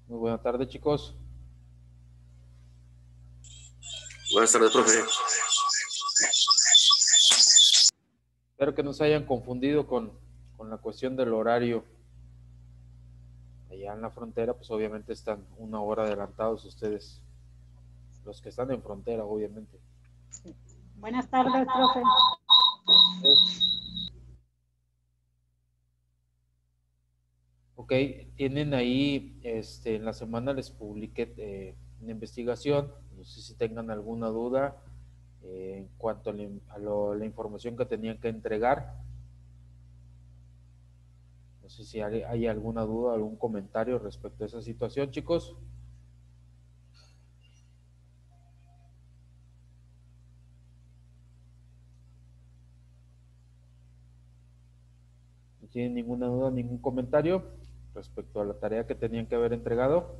Muy buena tarde, chicos. Buenas tardes, profe. Espero que no se hayan confundido con la cuestión del horario. Allá en la frontera, pues obviamente están una hora adelantados ustedes, los que están en frontera, obviamente. Sí. Buenas tardes, profe. Ok, tienen ahí, en la semana les publiqué una investigación, no sé si tengan alguna duda en cuanto a la información que tenían que entregar. No sé si hay alguna duda, algún comentario respecto a esa situación, chicos. ¿No tienen ninguna duda, ningún comentario respecto a la tarea que tenían que haber entregado?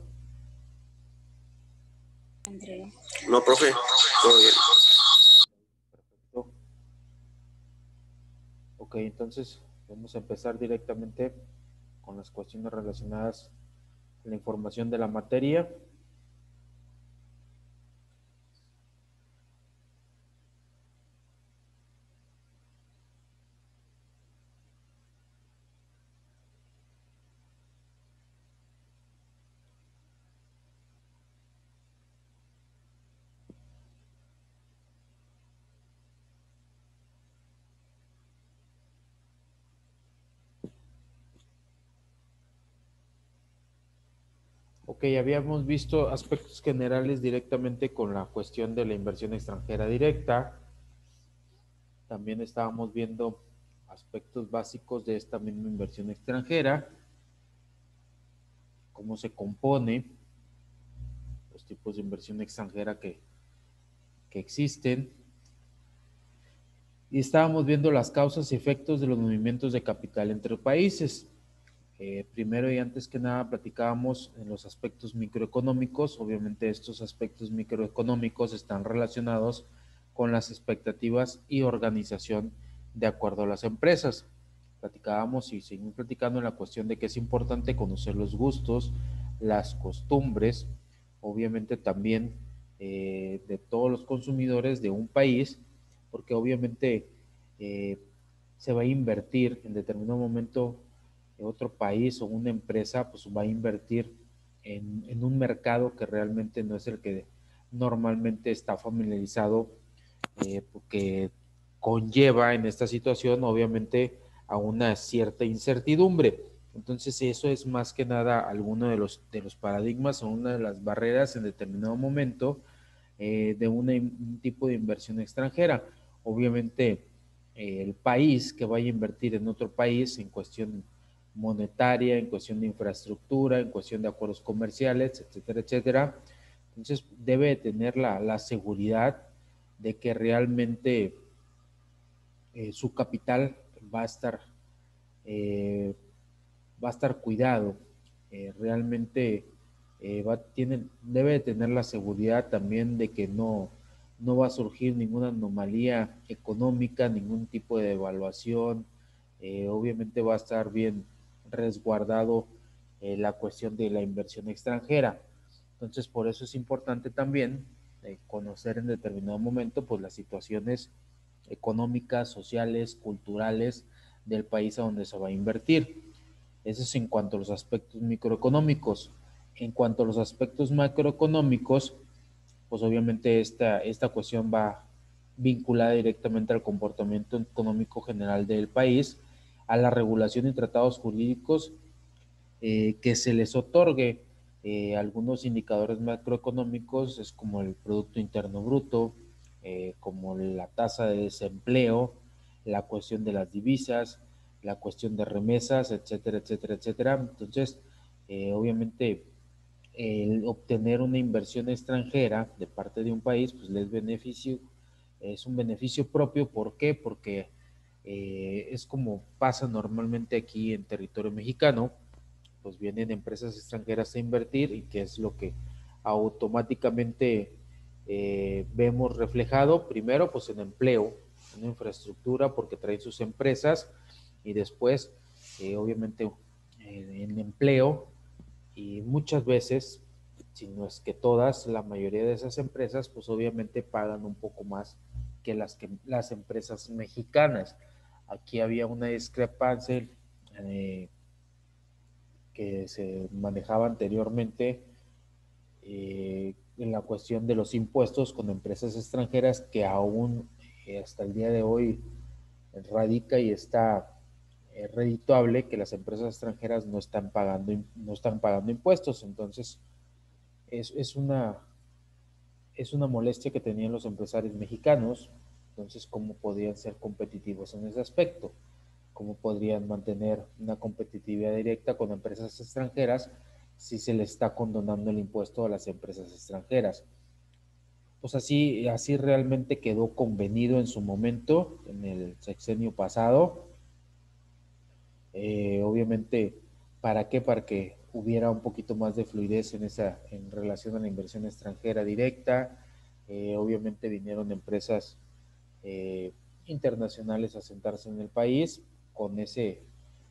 No, profe, todo bien. Perfecto. Ok, entonces vamos a empezar directamente con las cuestiones relacionadas con la información de la materia. Ok, habíamos visto aspectos generales directamente con la cuestión de la inversión extranjera directa. También estábamos viendo aspectos básicos de esta misma inversión extranjera, cómo se compone, los tipos de inversión extranjera que existen. Y estábamos viendo las causas y efectos de los movimientos de capital entre países. Primero y antes que nada platicábamos en los aspectos microeconómicos. Obviamente estos aspectos microeconómicos están relacionados con las expectativas y organización de acuerdo a las empresas. Platicábamos y seguimos platicando en la cuestión de que es importante conocer los gustos, las costumbres, obviamente también de todos los consumidores de un país, porque obviamente eh, se va a invertir en determinado momento otro país o una empresa, pues va a invertir en un mercado que realmente no es el que normalmente está familiarizado, porque conlleva en esta situación obviamente a una cierta incertidumbre. Entonces eso es más que nada alguno de los paradigmas o una de las barreras en determinado momento de un tipo de inversión extranjera. Obviamente el país que vaya a invertir en otro país en cuestión monetaria, en cuestión de infraestructura, en cuestión de acuerdos comerciales, etcétera, etcétera. Entonces debe tener la seguridad de que realmente su capital va a estar, eh, va a estar cuidado. Realmente debe de tener la seguridad también de que no va a surgir ninguna anomalía económica, ningún tipo de devaluación. Obviamente va a estar bien resguardado la cuestión de la inversión extranjera. Entonces, por eso es importante también conocer en determinado momento pues las situaciones económicas, sociales, culturales del país a donde se va a invertir. Eso es en cuanto a los aspectos microeconómicos. En cuanto a los aspectos macroeconómicos, pues obviamente esta cuestión va vinculada directamente al comportamiento económico general del país, a la regulación y tratados jurídicos que se les otorgue. Algunos indicadores macroeconómicos es como el Producto Interno Bruto, como la tasa de desempleo, la cuestión de las divisas, la cuestión de remesas, etcétera, etcétera, etcétera. Entonces, obviamente, el obtener una inversión extranjera de parte de un país, pues les beneficio, es un beneficio propio. ¿Por qué? Porque es como pasa normalmente aquí en territorio mexicano, pues vienen empresas extranjeras a invertir y que es lo que automáticamente vemos reflejado primero pues en empleo, en infraestructura porque traen sus empresas y después obviamente en empleo Y muchas veces, si no es que todas, la mayoría de esas empresas, pues obviamente pagan un poco más que las empresas mexicanas. Aquí había una discrepancia que se manejaba anteriormente en la cuestión de los impuestos con empresas extranjeras que aún hasta el día de hoy radica y está redituable que las empresas extranjeras no están pagando impuestos. Entonces, es, es, una, es una molestia que tenían los empresarios mexicanos. Entonces, ¿cómo podrían ser competitivos en ese aspecto? ¿Cómo podrían mantener una competitividad directa con empresas extranjeras si se le está condonando el impuesto a las empresas extranjeras? Pues así realmente quedó convenido en su momento, en el sexenio pasado. Obviamente, ¿para qué? Para que hubiera un poquito más de fluidez en relación a la inversión extranjera directa. Obviamente vinieron empresas eh, internacionales a sentarse en el país con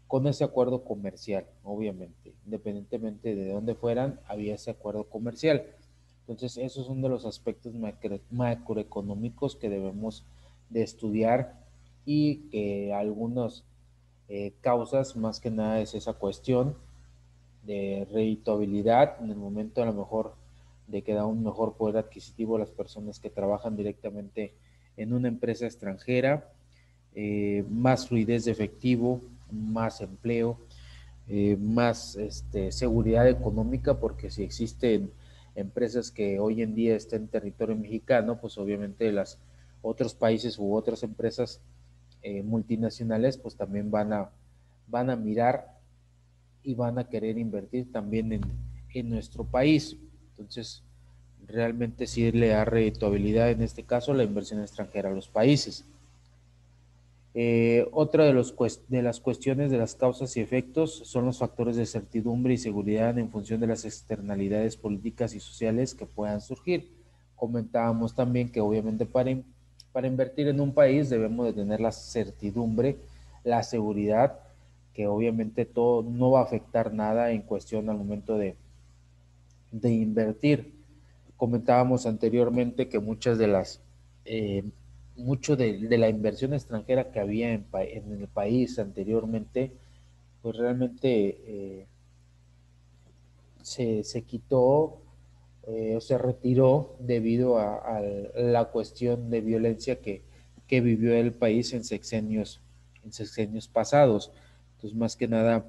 con ese acuerdo comercial, obviamente, independientemente de dónde fueran, había ese acuerdo comercial. Entonces, esos son de los aspectos macroeconómicos que debemos de estudiar y que algunos causas, más que nada, es esa cuestión de redituabilidad en el momento a lo mejor de que da un mejor poder adquisitivo a las personas que trabajan directamente en una empresa extranjera, más fluidez de efectivo, más empleo, más seguridad económica, porque si existen empresas que hoy en día están en territorio mexicano, pues obviamente las otros países u otras empresas multinacionales pues también van a mirar y van a querer invertir también en nuestro país. Entonces, realmente sí le da redituabilidad en este caso la inversión extranjera a los países. Otra de las cuestiones de las causas y efectos son los factores de certidumbre y seguridad en función de las externalidades políticas y sociales que puedan surgir. Comentábamos también que obviamente para invertir en un país debemos de tener la certidumbre, la seguridad, que obviamente todo no va a afectar nada en cuestión al momento de invertir. Comentábamos anteriormente que eh, mucho de la inversión extranjera que había en el país anteriormente, pues realmente se quitó o se retiró debido a la cuestión de violencia que vivió el país en sexenios pasados. Entonces, más que nada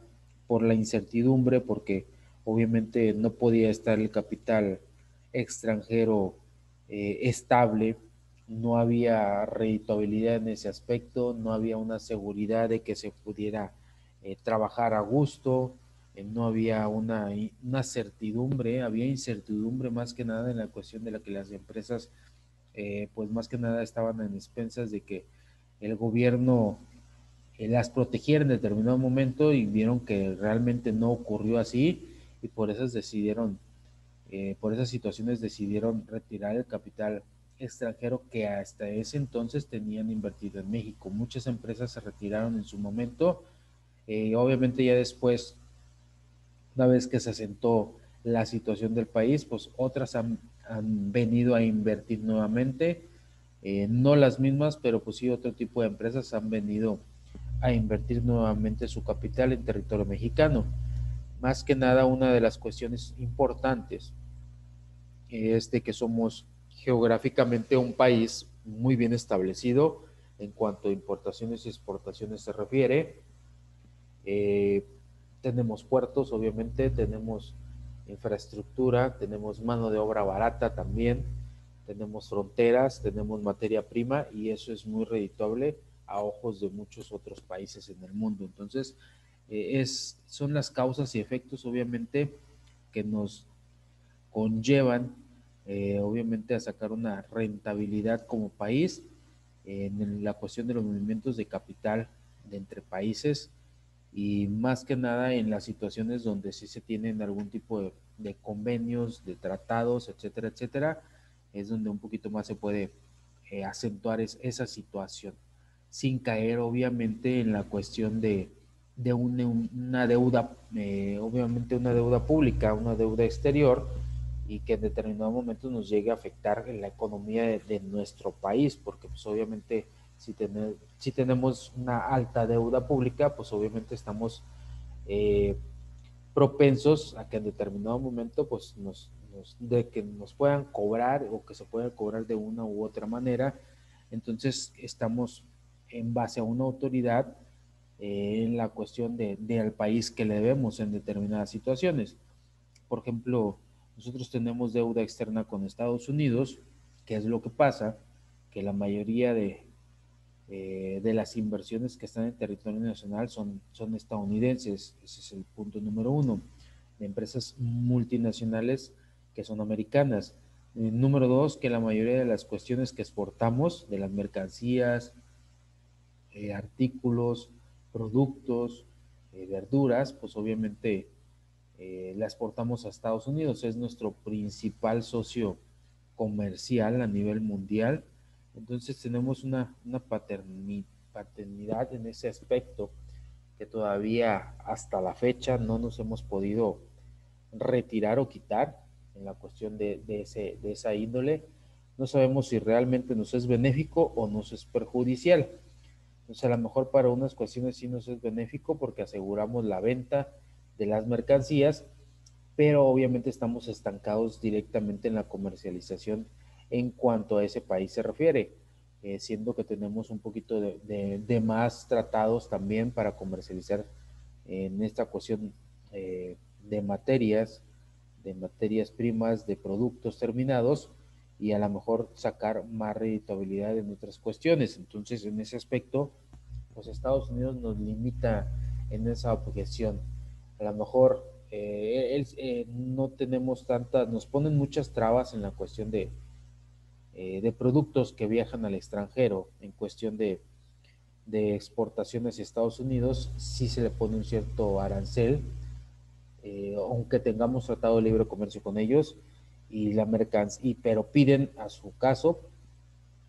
por la incertidumbre, porque obviamente no podía estar el capital extranjero estable, no había redituabilidad en ese aspecto, no había una seguridad de que se pudiera trabajar a gusto, no había una certidumbre, había incertidumbre más que nada en la cuestión de la que las empresas, pues más que nada estaban en expensas de que el gobierno las protegiera en determinado momento y vieron que realmente no ocurrió así y por esas situaciones decidieron retirar el capital extranjero que hasta ese entonces tenían invertido en México. Muchas empresas se retiraron en su momento, obviamente ya después una vez que se asentó la situación del país, pues otras han venido a invertir nuevamente, no las mismas, pero pues sí otro tipo de empresas han venido a invertir nuevamente su capital en territorio mexicano. Más que nada, una de las cuestiones importantes es de que somos geográficamente un país muy bien establecido en cuanto a importaciones y exportaciones se refiere. Eh, tenemos puertos, obviamente, tenemos infraestructura, tenemos mano de obra barata también, tenemos fronteras, tenemos materia prima y eso es muy redituable a ojos de muchos otros países en el mundo. Entonces, son las causas y efectos, obviamente, que nos conllevan, obviamente, a sacar una rentabilidad como país en la cuestión de los movimientos de capital de entre países y más que nada en las situaciones donde sí se tienen algún tipo de convenios, de tratados, etcétera, etcétera, es donde un poquito más se puede acentuar esa situación, sin caer obviamente en la cuestión de una deuda, obviamente una deuda pública, una deuda exterior, y que en determinado momento nos llegue a afectar en la economía de nuestro país, porque pues obviamente si tenemos una alta deuda pública, pues obviamente estamos propensos a que en determinado momento pues de que nos puedan cobrar o que se puedan cobrar de una u otra manera. Entonces estamos en base a una autoridad en la cuestión del país que le debemos en determinadas situaciones. Por ejemplo, nosotros tenemos deuda externa con Estados Unidos. ¿Qué es lo que pasa? Que la mayoría de las inversiones que están en territorio nacional son estadounidenses. Ese es el punto número uno. De empresas multinacionales que son americanas. Número dos, que la mayoría de las cuestiones que exportamos, de las mercancías, artículos, productos, verduras, pues obviamente la exportamos a Estados Unidos. Es nuestro principal socio comercial a nivel mundial. Entonces tenemos una paternidad en ese aspecto que todavía hasta la fecha no nos hemos podido retirar o quitar en la cuestión de esa índole. No sabemos si realmente nos es benéfico o nos es perjudicial. Entonces a lo mejor para unas cuestiones sí nos es benéfico porque aseguramos la venta de las mercancías, pero obviamente estamos estancados directamente en la comercialización en cuanto a ese país se refiere, siendo que tenemos un poquito de más tratados también para comercializar en esta cuestión de materias primas, de productos terminados, y a lo mejor sacar más rentabilidad en otras cuestiones. Entonces, en ese aspecto, pues Estados Unidos nos limita en esa objeción. A lo mejor no tenemos tantas, nos ponen muchas trabas en la cuestión de productos que viajan al extranjero, en cuestión de exportaciones a Estados Unidos, sí se le pone un cierto arancel, aunque tengamos tratado de libre comercio con ellos, y la mercancía, pero piden a su caso,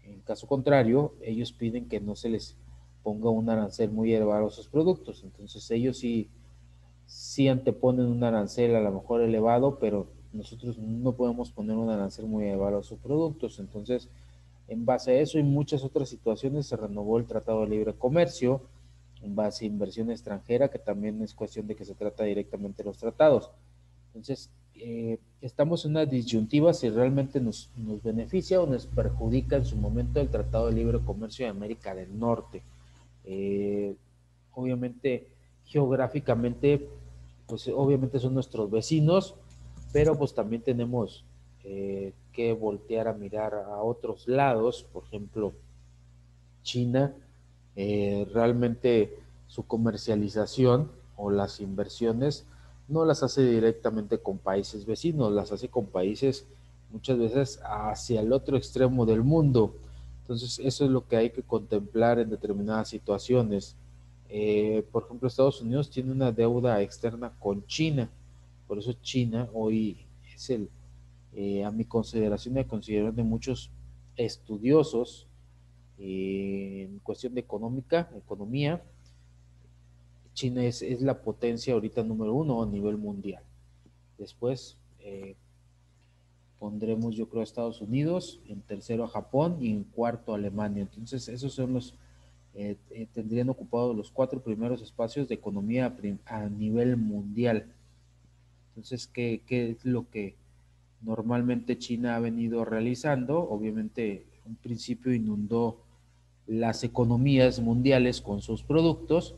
en caso contrario, ellos piden que no se les ponga un arancel muy elevado a sus productos. Entonces ellos sí anteponen un arancel a lo mejor elevado, pero nosotros no podemos poner un arancel muy elevado a sus productos. Entonces, en base a eso y muchas otras situaciones, se renovó el Tratado de Libre Comercio, en base a inversión extranjera, que también es cuestión de que se trata directamente de los tratados. Entonces, estamos en una disyuntiva si realmente nos beneficia o nos perjudica en su momento el Tratado de Libre Comercio de América del Norte. Obviamente, geográficamente, pues obviamente son nuestros vecinos, pero pues también tenemos que voltear a mirar a otros lados. Por ejemplo, China, realmente su comercialización o las inversiones no las hace directamente con países vecinos, las hace con países muchas veces hacia el otro extremo del mundo. Entonces, eso es lo que hay que contemplar en determinadas situaciones. Por ejemplo, Estados Unidos tiene una deuda externa con China, por eso China hoy es a mi consideración y a consideración de muchos estudiosos en cuestión de economía, China es la potencia ahorita número uno a nivel mundial. Después pondremos, yo creo, a Estados Unidos, en tercero a Japón y en cuarto a Alemania. Entonces, esos son tendrían ocupados los cuatro primeros espacios de economía a nivel mundial. Entonces, ¿qué es lo que normalmente China ha venido realizando? Obviamente, un principio inundó las economías mundiales con sus productos,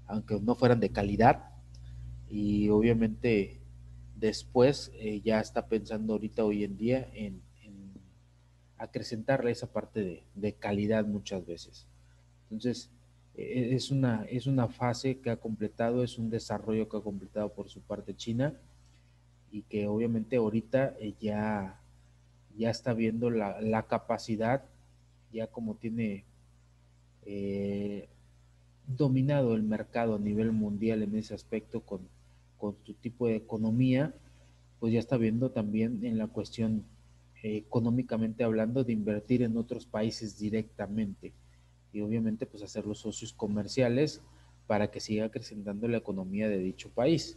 aunque no fueran de calidad, y obviamente después ya está pensando ahorita hoy en día en acrecentarle esa parte de calidad muchas veces. Entonces, es una fase que ha completado, es un desarrollo que ha completado por su parte China, y que obviamente ahorita ya está viendo la capacidad, ya como tiene eh, dominado el mercado a nivel mundial en ese aspecto con su tipo de economía, pues ya está viendo también en la cuestión económicamente hablando de invertir en otros países directamente, y obviamente pues hacer los socios comerciales para que siga acrecentando la economía de dicho país.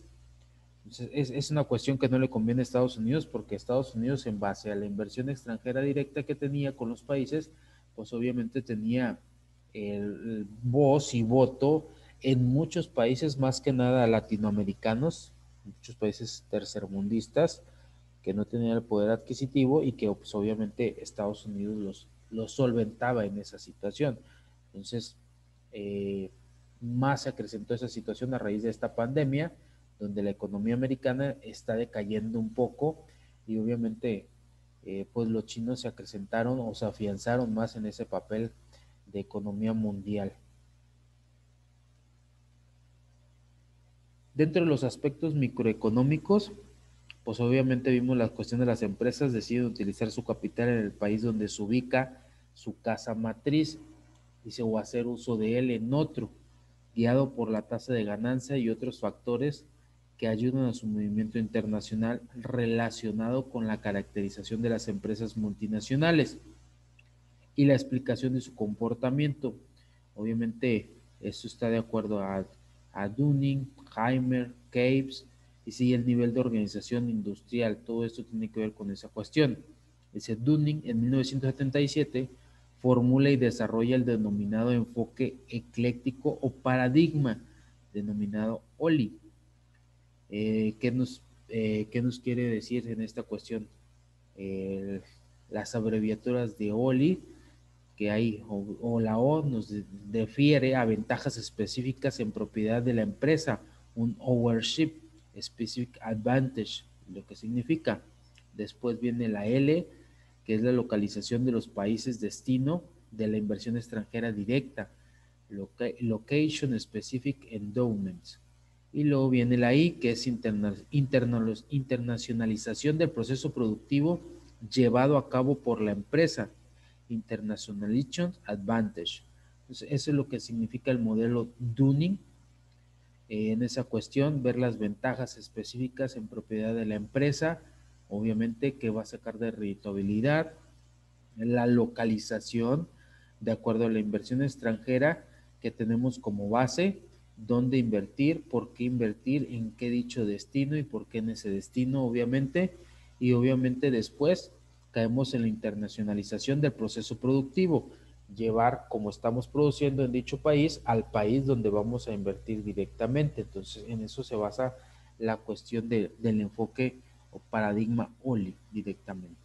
Entonces, es una cuestión que no le conviene a Estados Unidos, porque Estados Unidos, en base a la inversión extranjera directa que tenía con los países, pues obviamente tenía el voz y voto en muchos países, más que nada latinoamericanos, muchos países tercermundistas, que no tenían el poder adquisitivo y que pues, obviamente Estados Unidos los solventaba en esa situación. Entonces, más se acrecentó esa situación a raíz de esta pandemia, donde la economía americana está decayendo un poco y obviamente pues los chinos se acrecentaron o se afianzaron más en ese papel de economía mundial. Dentro de los aspectos microeconómicos, pues obviamente vimos la cuestión de las empresas deciden utilizar su capital en el país donde se ubica su casa matriz, dice, o hacer uso de él en otro, guiado por la tasa de ganancia y otros factores que ayudan a su movimiento internacional relacionado con la caracterización de las empresas multinacionales y la explicación de su comportamiento. Obviamente, esto está de acuerdo a Dunning, Heimer, Capes, y sigue el nivel de organización industrial. Todo esto tiene que ver con esa cuestión. Dice Dunning, en 1977, formula y desarrolla el denominado enfoque ecléctico o paradigma, denominado OLI. ¿Qué nos quiere decir en esta cuestión? Las abreviaturas de OLI que hay, o la O nos refiere a ventajas específicas en propiedad de la empresa, un ownership specific advantage, lo que significa. Después viene la L, que es la localización de los países destino de la inversión extranjera directa, location specific endowments. Y luego viene la I, que es internacionalización del proceso productivo llevado a cabo por la empresa, Internationalization Advantage. Entonces, eso es lo que significa el modelo Dunning. En esa cuestión, ver las ventajas específicas en propiedad de la empresa, obviamente que va a sacar de rentabilidad, la localización de acuerdo a la inversión extranjera que tenemos como base, dónde invertir, por qué invertir, en qué dicho destino y por qué en ese destino, obviamente, y obviamente después caemos en la internacionalización del proceso productivo, llevar como estamos produciendo en dicho país al país donde vamos a invertir directamente. Entonces, en eso se basa la cuestión del enfoque o paradigma OLI directamente.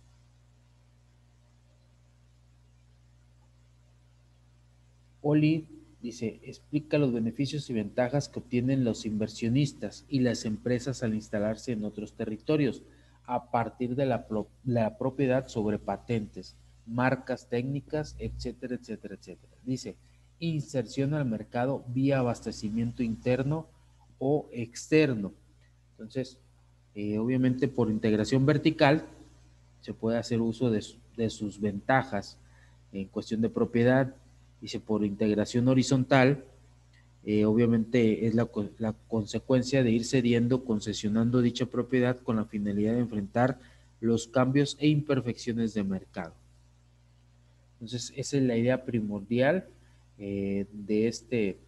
OLI dice, explica los beneficios y ventajas que obtienen los inversionistas y las empresas al instalarse en otros territorios a partir de la propiedad sobre patentes, marcas técnicas, etcétera, etcétera, etcétera. Dice, inserción al mercado vía abastecimiento interno o externo. Entonces, obviamente por integración vertical se puede hacer uso de sus ventajas en cuestión de propiedad. Dice, por integración horizontal, obviamente es la consecuencia de ir cediendo, concesionando dicha propiedad con la finalidad de enfrentar los cambios e imperfecciones de mercado. Entonces, esa es la idea primordial de este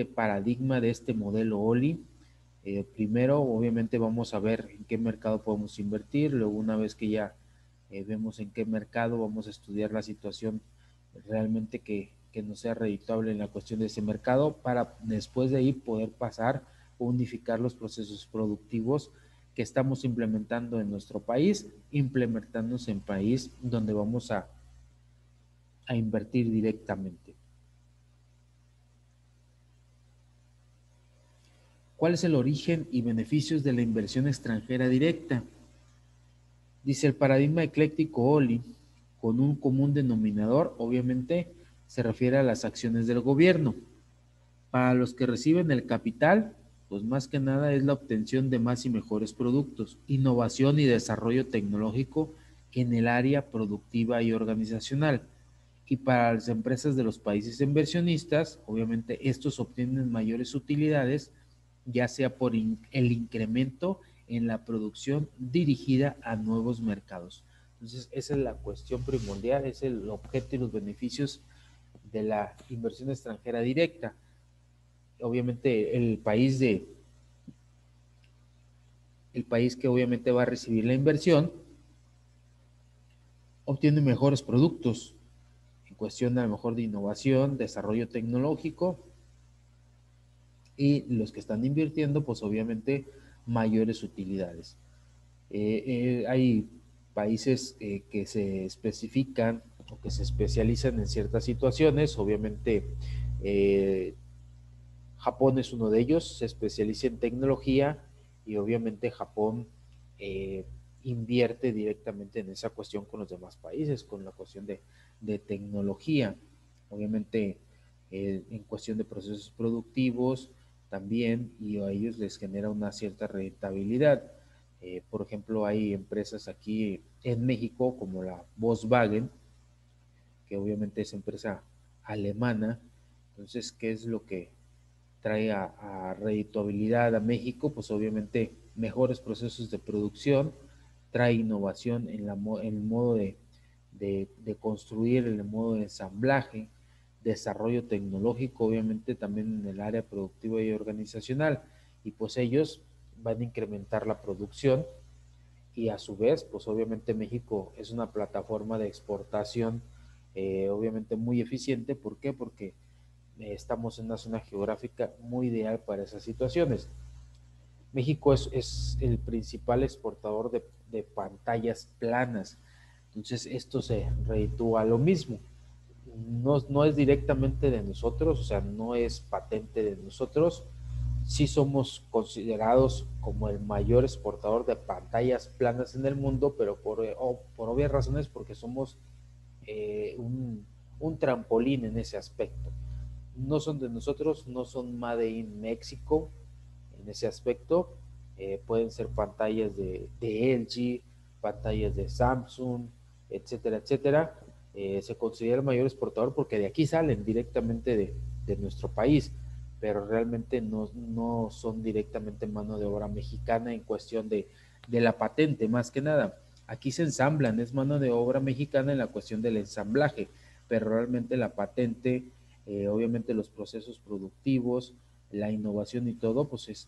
paradigma, de este modelo OLI. Primero, obviamente, vamos a ver en qué mercado podemos invertir. Luego, una vez que ya vemos en qué mercado, vamos a estudiar la situación realmente que nos sea redituable en la cuestión de ese mercado, para después de ahí poder pasar o unificar los procesos productivos que estamos implementando en nuestro país, implementándose en país donde vamos a invertir directamente. ¿Cuál es el origen y beneficios de la inversión extranjera directa? Dice el paradigma ecléctico OLI, con un común denominador, obviamente se refiere a las acciones del gobierno. Para los que reciben el capital, pues más que nada es la obtención de más y mejores productos, innovación y desarrollo tecnológico en el área productiva y organizacional. Y para las empresas de los países inversionistas, obviamente estos obtienen mayores utilidades, ya sea por el incremento en la producción dirigida a nuevos mercados. Entonces, esa es la cuestión primordial, es el objeto y los beneficios de la inversión extranjera directa. obviamente el país que obviamente va a recibir la inversión obtiene mejores productos en cuestión a lo mejor de innovación, desarrollo tecnológico, y los que están invirtiendo pues obviamente mayores utilidades. Hay países que se especifican o que se especializan en ciertas situaciones, obviamente Japón es uno de ellos, se especializa en tecnología y obviamente Japón eh, invierte directamente en esa cuestión con los demás países, con la cuestión de tecnología. Obviamente en cuestión de procesos productivos también, y a ellos les genera una cierta rentabilidad. Por ejemplo, hay empresas aquí en México como la Volkswagen, que obviamente es empresa alemana. Entonces, ¿qué es lo que trae a redituabilidad a México? Pues obviamente mejores procesos de producción, trae innovación en el modo de construir, en el modo de ensamblaje, desarrollo tecnológico, obviamente también en el área productiva y organizacional, y pues ellos van a incrementar la producción y a su vez, pues obviamente México es una plataforma de exportación obviamente muy eficiente. ¿Por qué? Porque estamos en una zona geográfica muy ideal para esas situaciones. México es el principal exportador de pantallas planas, entonces esto se reditúa a lo mismo. No es directamente de nosotros, o sea, no es patente de nosotros. Sí somos considerados como el mayor exportador de pantallas planas en el mundo, pero por obvias razones, porque somos un trampolín en ese aspecto. No son de nosotros, no son Made in México en ese aspecto. Pueden ser pantallas de LG, pantallas de Samsung, etcétera, etcétera. Se considera el mayor exportador porque de aquí salen directamente de nuestro país, pero realmente no son directamente mano de obra mexicana en cuestión de la patente, más que nada. Aquí se ensamblan, es mano de obra mexicana en la cuestión del ensamblaje, pero realmente la patente, obviamente los procesos productivos, la innovación y todo, pues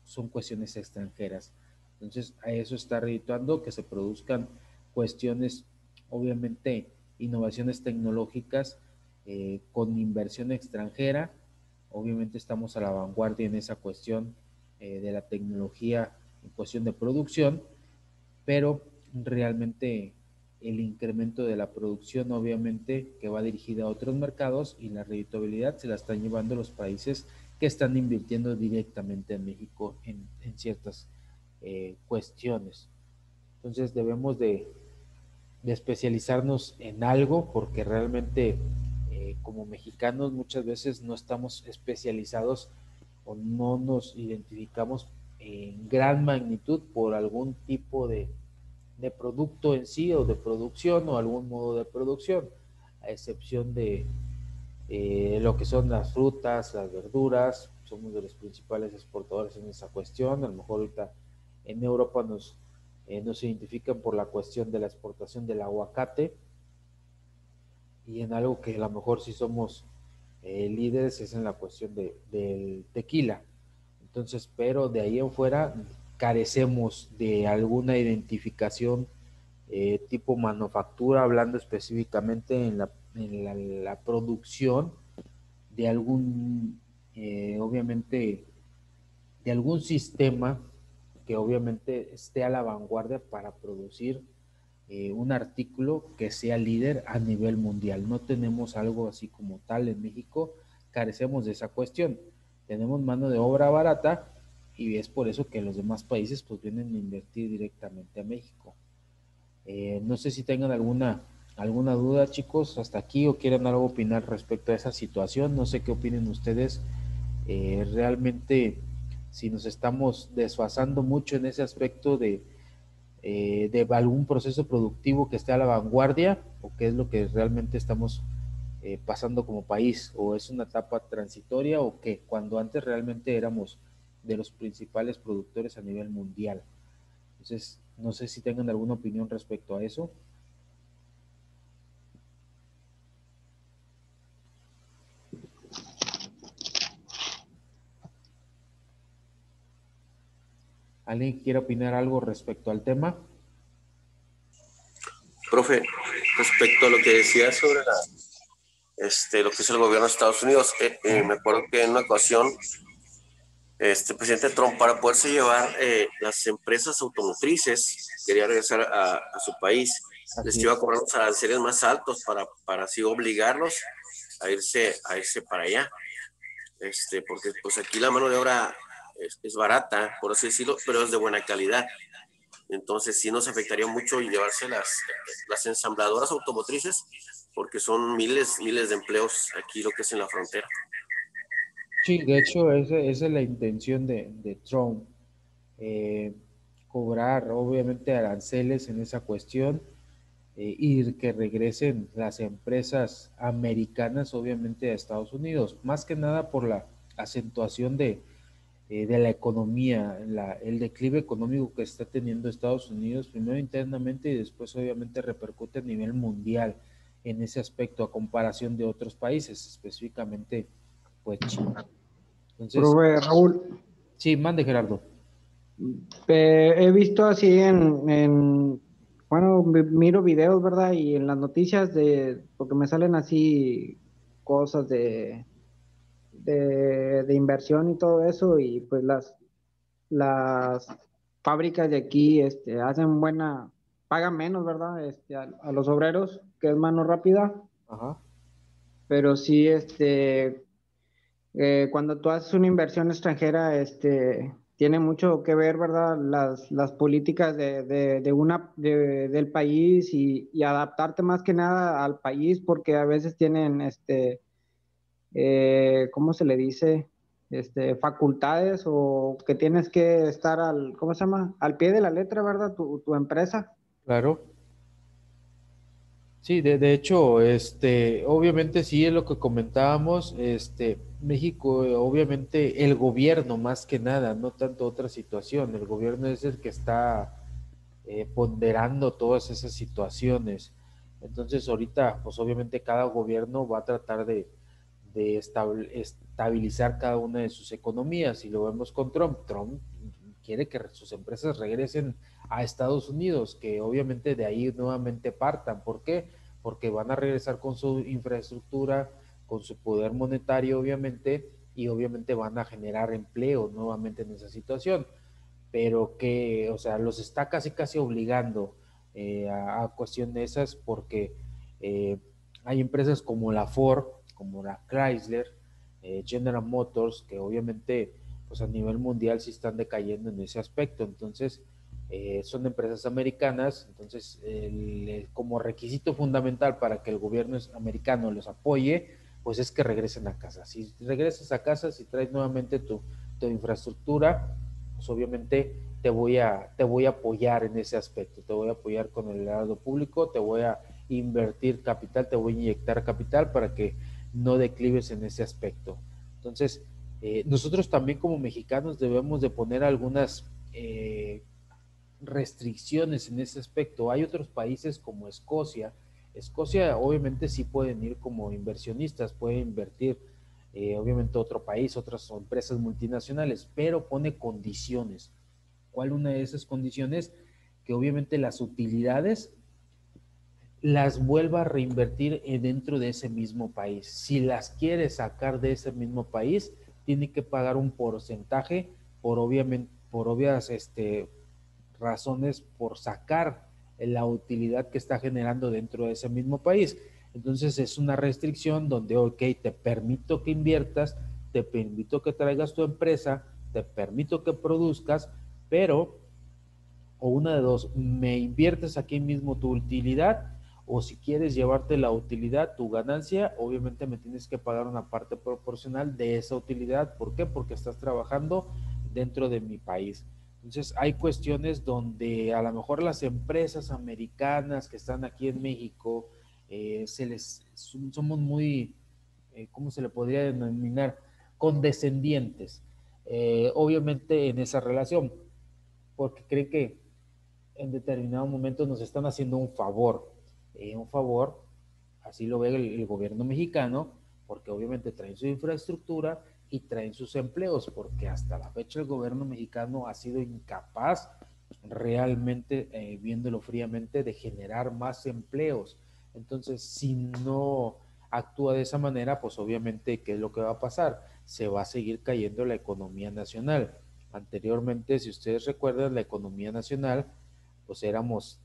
son cuestiones extranjeras. Entonces, a eso está redituando que se produzcan cuestiones, obviamente, innovaciones tecnológicas con inversión extranjera. Obviamente estamos a la vanguardia en esa cuestión de la tecnología en cuestión de producción, pero realmente el incremento de la producción obviamente que va dirigida a otros mercados, y la redituabilidad se la están llevando los países que están invirtiendo directamente en México en ciertas cuestiones. Entonces debemos de especializarnos en algo, porque realmente como mexicanos muchas veces no estamos especializados o no nos identificamos en gran magnitud por algún tipo de producto en sí o de producción o algún modo de producción, a excepción de lo que son las frutas, las verduras. Somos de los principales exportadores en esa cuestión. A lo mejor ahorita en Europa nos identifican por la cuestión de la exportación del aguacate, y en algo que a lo mejor sí somos líderes es en la cuestión del tequila. Entonces, pero de ahí en fuera carecemos de alguna identificación tipo manufactura, hablando específicamente la producción de algún, obviamente, de algún sistema que obviamente esté a la vanguardia para producir un artículo que sea líder a nivel mundial. No tenemos algo así como tal en México, carecemos de esa cuestión. Tenemos mano de obra barata y es por eso que los demás países pues vienen a invertir directamente a México. No sé si tengan alguna duda, chicos, hasta aquí, o quieran algo opinar respecto a esa situación. No sé qué opinen ustedes. Realmente, si nos estamos desfasando mucho en ese aspecto de algún proceso productivo que esté a la vanguardia, o qué es lo que realmente estamos pasando como país, o es una etapa transitoria, o qué, cuando antes realmente éramos de los principales productores a nivel mundial. Entonces, no sé si tengan alguna opinión respecto a eso. ¿Alguien quiere opinar algo respecto al tema? Profe, respecto a lo que decía sobre lo que es el gobierno de Estados Unidos, me acuerdo que en una ocasión el presidente Trump, para poderse llevar las empresas automotrices, quería regresar a su país, les iba a cobrar los aranceles más altos para así obligarlos a irse para allá. Porque pues aquí la mano de obra es barata, por así decirlo, pero es de buena calidad. Entonces sí nos afectaría mucho llevarse las ensambladoras automotrices, porque son miles de empleos aquí lo que es en la frontera. Sí, de hecho, esa es la intención de Trump, cobrar obviamente aranceles en esa cuestión, y que regresen las empresas americanas obviamente a Estados Unidos, más que nada por la acentuación de la economía, el declive económico que está teniendo Estados Unidos, primero internamente y después obviamente repercute a nivel mundial en ese aspecto a comparación de otros países, específicamente pues China. Entonces, Profe Raúl, sí, mande Gerardo. he visto así bueno, miro videos, ¿verdad? Y en las noticias porque me salen así cosas de inversión y todo eso, y pues las fábricas de aquí, pagan menos, ¿verdad? A los obreros, que es mano rápida, Ajá. pero sí, cuando tú haces una inversión extranjera, tiene mucho que ver, ¿verdad? Las políticas del país y adaptarte más que nada al país, porque a veces tienen, ¿cómo se le dice? Facultades o que tienes que estar ¿cómo se llama? Al pie de la letra, ¿verdad? Tu empresa. Claro. Sí, de hecho, obviamente sí es lo que comentábamos, México, obviamente el gobierno más que nada, no tanto otra situación, el gobierno es el que está ponderando todas esas situaciones. Entonces ahorita, pues obviamente cada gobierno va a tratar de estabilizar cada una de sus economías, y lo vemos con Trump. Trump quiere que sus empresas regresen a Estados Unidos, que obviamente de ahí nuevamente partan. ¿Por qué? Porque van a regresar con su infraestructura, con su poder monetario, obviamente, y obviamente van a generar empleo nuevamente en esa situación. Pero que, o sea, los está casi obligando a cuestión de esas, porque eh, hay empresas como la Ford, como la Chrysler, General Motors, que obviamente pues a nivel mundial sí están decayendo en ese aspecto. Entonces, son empresas americanas. Entonces como requisito fundamental para que el gobierno americano los apoye, pues es que regresen a casa. Si regresas a casa, si traes nuevamente tu infraestructura, pues obviamente te voy a apoyar en ese aspecto, te voy a apoyar con el lado público, te voy a invertir capital, te voy a inyectar capital para que no declives en ese aspecto. Entonces, nosotros también como mexicanos debemos de poner algunas restricciones en ese aspecto. Hay otros países como Escocia. Escocia obviamente sí pueden ir como inversionistas, pueden invertir obviamente otro país, otras empresas multinacionales, pero pone condiciones. ¿Cuál una de esas condiciones? Que obviamente las utilidades las vuelva a reinvertir dentro de ese mismo país. Si las quiere sacar de ese mismo país, tiene que pagar un porcentaje por obvias razones, por sacar la utilidad que está generando dentro de ese mismo país. Entonces es una restricción donde, ok, te permito que inviertas, te permito que traigas tu empresa, te permito que produzcas, pero, o una de dos, me inviertes aquí mismo tu utilidad, o si quieres llevarte la utilidad, tu ganancia, obviamente me tienes que pagar una parte proporcional de esa utilidad. ¿Por qué? Porque estás trabajando dentro de mi país. Entonces hay cuestiones donde a lo mejor las empresas americanas que están aquí en México, somos muy, ¿cómo se le podría denominar? Condescendientes, obviamente en esa relación, porque creen que en determinado momento nos están haciendo un favor, así lo ve el gobierno mexicano, porque porque obviamente traen su infraestructura y traen sus empleos, porque hasta la fecha el gobierno mexicano ha sido incapaz realmente, viéndolo fríamente, de generar más empleos. Entonces, si no actúa de esa manera, pues obviamente, ¿qué es lo que va a pasar? Se va a seguir cayendo la economía nacional. Anteriormente, si ustedes recuerdan, la economía nacional, pues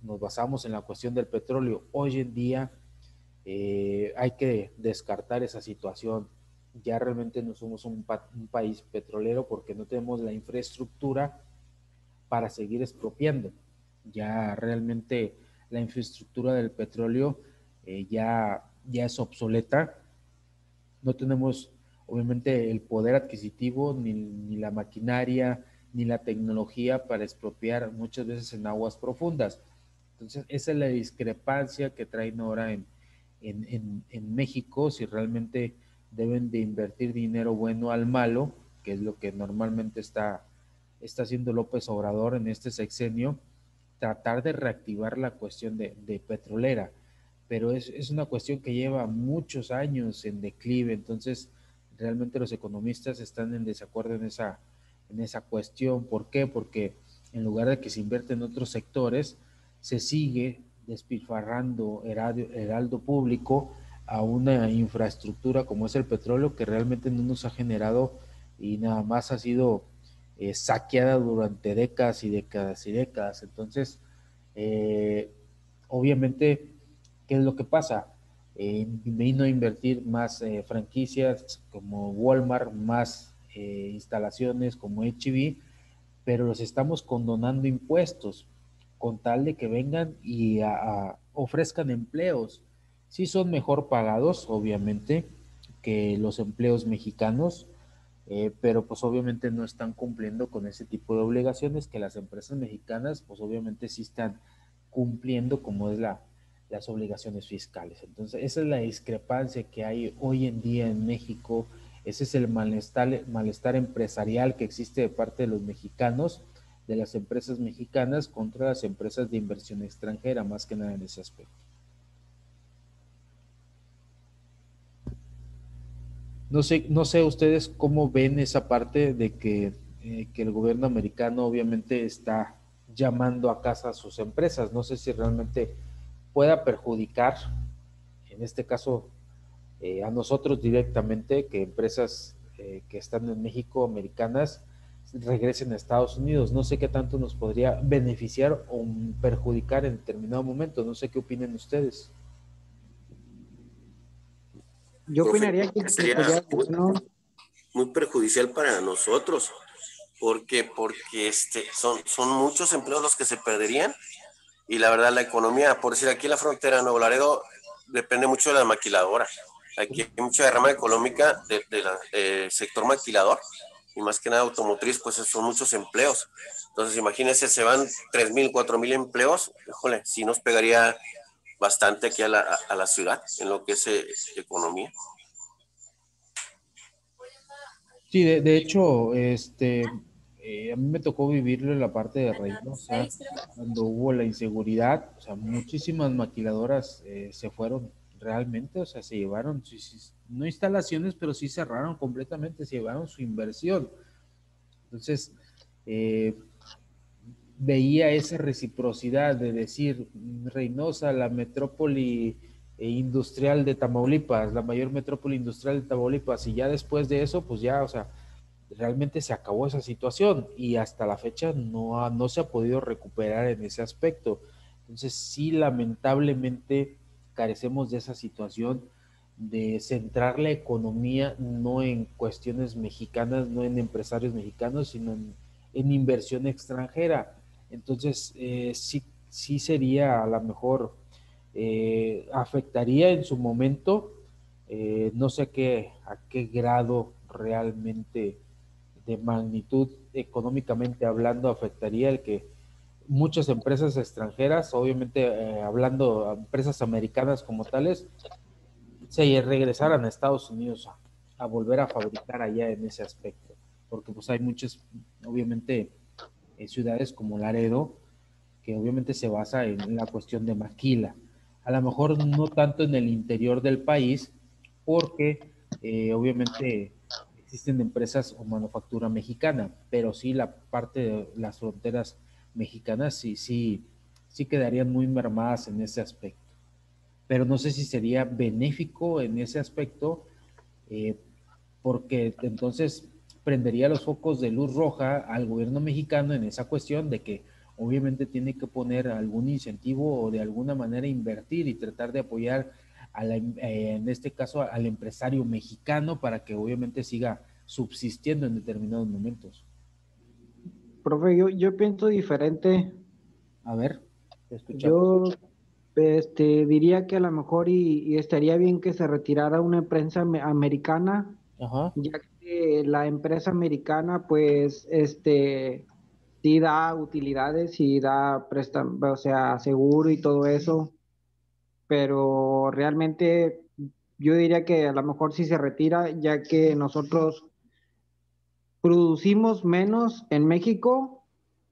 nos basamos en la cuestión del petróleo. Hoy en día hay que descartar esa situación. Ya realmente no somos un país petrolero porque no tenemos la infraestructura para seguir expropiando. Ya realmente la infraestructura del petróleo ya es obsoleta. No tenemos obviamente el poder adquisitivo, ni la maquinaria, ni la tecnología para expropiar muchas veces en aguas profundas. Entonces, esa es la discrepancia que traen ahora en México, si realmente deben de invertir dinero bueno al malo, que es lo que normalmente está haciendo López Obrador en este sexenio, tratar de reactivar la cuestión de petrolera, pero es una cuestión que lleva muchos años en declive. Entonces realmente los economistas están en desacuerdo en esa cuestión. ¿Por qué? Porque en lugar de que se invierte en otros sectores, se sigue despilfarrando heraldo público a una infraestructura como es el petróleo, que realmente no nos ha generado y nada más ha sido saqueada durante décadas y décadas y décadas. Entonces, eh, obviamente, ¿qué es lo que pasa? Vino a invertir más franquicias como Walmart, más instalaciones como H-E-B, pero los estamos condonando impuestos con tal de que vengan y ofrezcan empleos. Sí son mejor pagados, obviamente, que los empleos mexicanos, pero pues obviamente no están cumpliendo con ese tipo de obligaciones que las empresas mexicanas pues obviamente sí están cumpliendo, como es las obligaciones fiscales. Entonces esa es la discrepancia que hay hoy en día en México. Ese es el malestar empresarial que existe de parte de los mexicanos, de las empresas mexicanas contra las empresas de inversión extranjera, más que nada en ese aspecto. No sé ustedes cómo ven esa parte de que el gobierno americano obviamente está llamando a casa a sus empresas. No sé si realmente pueda perjudicar, en este caso, a nosotros directamente, que empresas que están en México, americanas, regresen a Estados Unidos. No sé qué tanto nos podría beneficiar o perjudicar en determinado momento. No sé qué opinen ustedes. Yo Profe, opinaría que sería sería bueno. muy perjudicial para nosotros, porque son muchos empleos los que se perderían y la verdad la economía, por decir aquí en la frontera de Nuevo Laredo, depende mucho de la maquiladora. Aquí hay mucha derrama económica del sector maquilador y más que nada automotriz, pues son muchos empleos. Entonces imagínense, se van 3,000, 4,000 empleos, híjole, sí nos pegaría bastante aquí a la ciudad en lo que es economía. Sí, de hecho, a mí me tocó vivirlo en la parte de Reynosa, cuando hubo la inseguridad. O sea, muchísimas maquiladoras se fueron realmente, o sea, se llevaron, no instalaciones, pero sí cerraron completamente, se llevaron su inversión. Entonces, eh, veía esa reciprocidad de decir, Reynosa, la metrópoli industrial de Tamaulipas, la mayor metrópoli industrial de Tamaulipas, y ya después de eso, pues ya, o sea, realmente se acabó esa situación y hasta la fecha no se ha podido recuperar en ese aspecto. Entonces, sí, lamentablemente carecemos de esa situación de centrar la economía no en cuestiones mexicanas, no en empresarios mexicanos, sino en inversión extranjera. Entonces, sí sería a lo mejor, afectaría en su momento, no sé a qué grado realmente de magnitud económicamente hablando afectaría el que muchas empresas extranjeras, obviamente hablando empresas americanas como tales, se regresaran a Estados Unidos a volver a fabricar allá en ese aspecto, porque pues hay muchas, obviamente, ciudades como Laredo, que obviamente se basa en la cuestión de maquila. A lo mejor no tanto en el interior del país, porque obviamente existen empresas o manufactura mexicana, pero sí la parte de las fronteras mexicanas sí quedarían muy mermadas en ese aspecto. Pero no sé si sería benéfico en ese aspecto, eh, porque entonces prendería los focos de luz roja al gobierno mexicano en esa cuestión de que obviamente tiene que poner algún incentivo o de alguna manera invertir y tratar de apoyar en este caso al empresario mexicano para que obviamente siga subsistiendo en determinados momentos. Profe, yo pienso diferente. A ver, te escuchamos. Yo diría que a lo mejor y estaría bien que se retirara una empresa americana, Ajá. ya que la empresa americana, pues, sí da utilidades, sí da o sea, seguro y todo eso, pero realmente yo diría que a lo mejor sí se retira, ya que nosotros producimos menos en México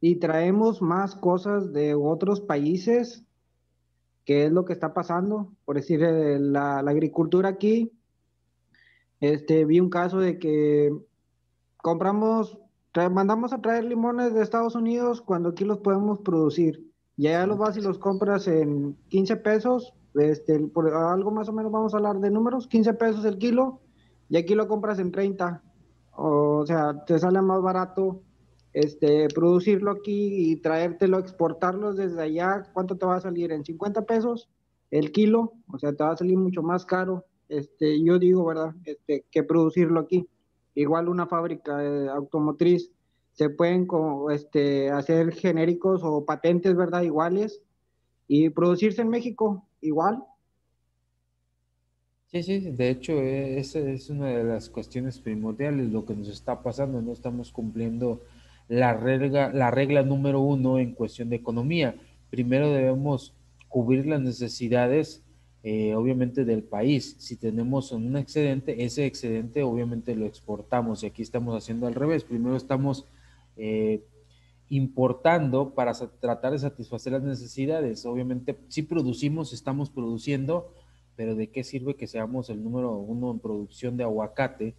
y traemos más cosas de otros países, que es lo que está pasando. Por decir, la agricultura aquí, vi un caso de que compramos, mandamos a traer limones de Estados Unidos cuando aquí los podemos producir. Y allá los vas y los compras en 15 pesos, por algo más o menos vamos a hablar de números, 15 pesos el kilo, y aquí lo compras en 30. O sea, te sale más barato producirlo aquí y traértelo, exportarlos desde allá. ¿Cuánto te va a salir? ¿En 50 pesos el kilo? O sea, te va a salir mucho más caro. Yo digo, ¿verdad? Que producirlo aquí. Igual una fábrica automotriz se pueden hacer genéricos o patentes, ¿verdad? Iguales y producirse en México igual. Sí, sí, de hecho, esa es una de las cuestiones primordiales, lo que nos está pasando, no estamos cumpliendo la regla número uno en cuestión de economía. Primero debemos cubrir las necesidades, obviamente, del país. Si tenemos un excedente, ese excedente obviamente lo exportamos y aquí estamos haciendo al revés. Primero estamos eh, importando para tratar de satisfacer las necesidades. Obviamente, si producimos, estamos produciendo, pero ¿de qué sirve que seamos el número uno en producción de aguacate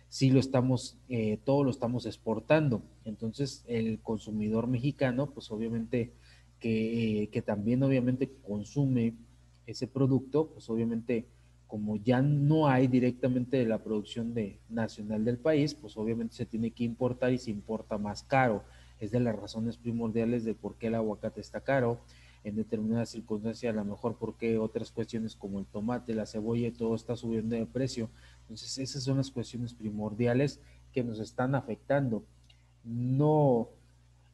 si lo estamos, todo lo estamos exportando? Entonces, el consumidor mexicano, pues obviamente que también obviamente consume ese producto, pues obviamente como ya no hay directamente de la producción nacional del país, pues obviamente se tiene que importar y se importa más caro. Es de las razones primordiales de por qué el aguacate está caro, en determinadas circunstancias, a lo mejor porque otras cuestiones como el tomate, la cebolla y todo está subiendo de precio. Entonces, esas son las cuestiones primordiales que nos están afectando. No,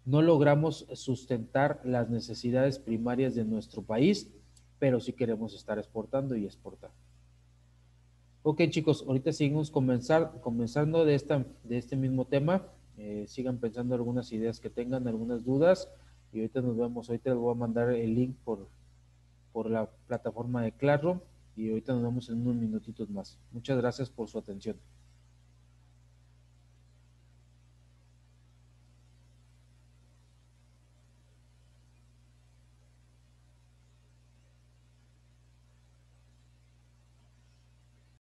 no logramos sustentar las necesidades primarias de nuestro país, pero sí queremos estar exportando y exportando. Ok, chicos, ahorita seguimos comenzando de este mismo tema. Sigan pensando algunas ideas que tengan, algunas dudas. Y ahorita nos vemos. Ahorita les voy a mandar el link por la plataforma de Classroom. Y ahorita nos vemos en unos minutitos más. Muchas gracias por su atención.